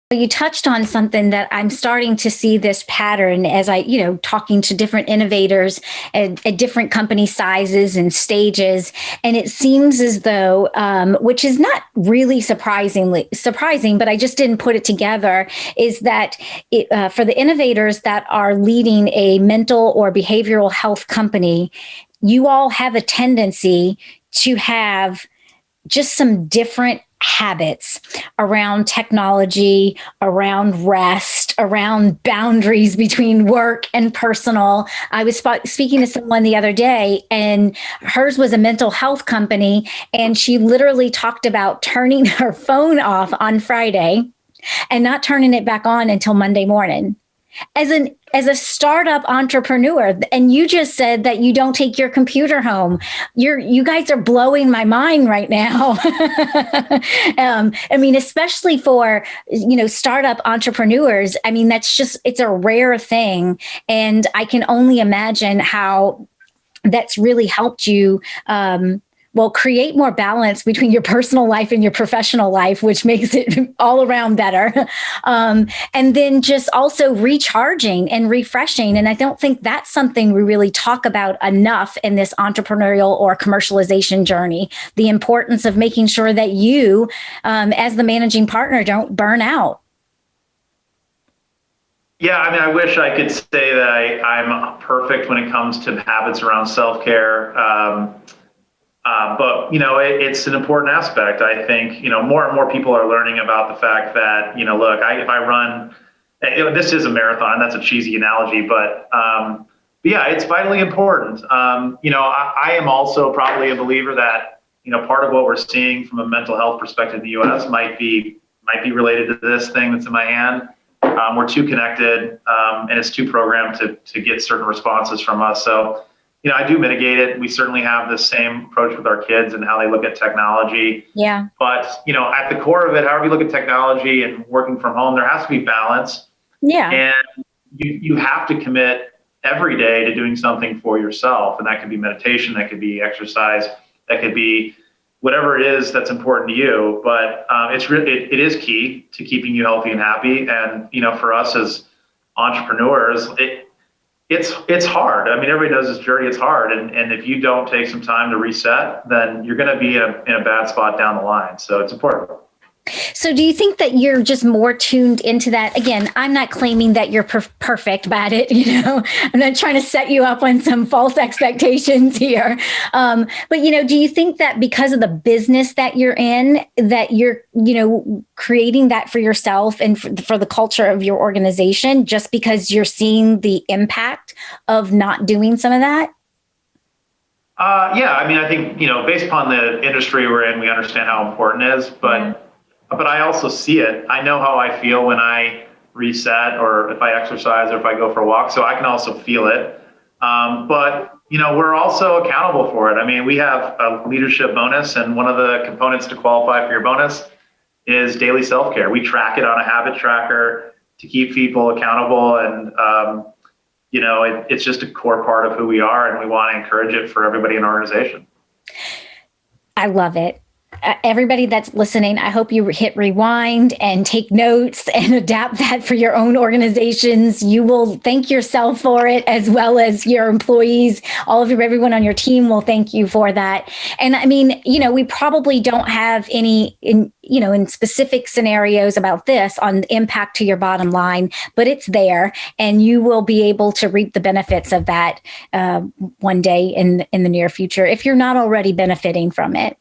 You touched on something that I'm starting to see this pattern as talking to different innovators at different company sizes and stages. And it seems as though, which is not really surprising, but I just didn't put it together, is that for the innovators that are leading a mental or behavioral health company, you all have a tendency to have just some different habits around technology, around rest, around boundaries between work and personal. I was speaking to someone the other day, and hers was a mental health company, and she literally talked about turning her phone off on Friday and not turning it back on until Monday morning. As a startup entrepreneur, and you just said that you don't take your computer home. You guys are blowing my mind right now. I mean, especially for, startup entrepreneurs. I mean, it's a rare thing. And I can only imagine how that's really helped you, create more balance between your personal life and your professional life, which makes it all around better. And then just also recharging and refreshing. And I don't think that's something we really talk about enough in this entrepreneurial or commercialization journey, the importance of making sure that you, as the managing partner, don't burn out. Yeah, I mean, I wish I could say that I'm perfect when it comes to habits around self-care. But, it's an important aspect. I think, more and more people are learning about the fact that, look, if I run, this is a marathon, that's a cheesy analogy, but yeah, it's vitally important. I am also probably a believer that, part of what we're seeing from a mental health perspective in the US might be related to this thing that's in my hand. We're too connected, and it's too programmed to get certain responses from us. So, I do mitigate it. We certainly have the same approach with our kids and how they look at technology. Yeah. But, at the core of it, however you look at technology and working from home, there has to be balance. Yeah. And you have to commit every day to doing something for yourself. And that could be meditation, that could be exercise, that could be whatever it is that's important to you. But it is key to keeping you healthy and happy. And, for us as entrepreneurs, it's hard. I mean, everybody knows this journey. It's hard. And if you don't take some time to reset, then you're going to be in a bad spot down the line. So it's important. So do you think that you're just more tuned into that? Again, I'm not claiming that you're perfect at it. I'm not trying to set you up on some false expectations here. But, do you think that because of the business that you're in, that you're, creating that for yourself and for the culture of your organization, just because you're seeing the impact of not doing some of that? Yeah, I mean, I think, based upon the industry we're in, we understand how important it is, but I also see it. I know how I feel when I reset, or if I exercise, or if I go for a walk. So I can also feel it. But, we're also accountable for it. I mean, we have a leadership bonus, and one of the components to qualify for your bonus is daily self-care. We track it on a habit tracker to keep people accountable. And, it's just a core part of who we are, and we want to encourage it for everybody in our organization. I love it. Everybody that's listening, I hope you hit rewind and take notes and adapt that for your own organizations. You will thank yourself for it, as well as your employees. Everyone on your team will thank you for that. And I mean, we probably don't have any in specific scenarios about this on the impact to your bottom line, but it's there, and you will be able to reap the benefits of that one day in the near future, if you're not already benefiting from it.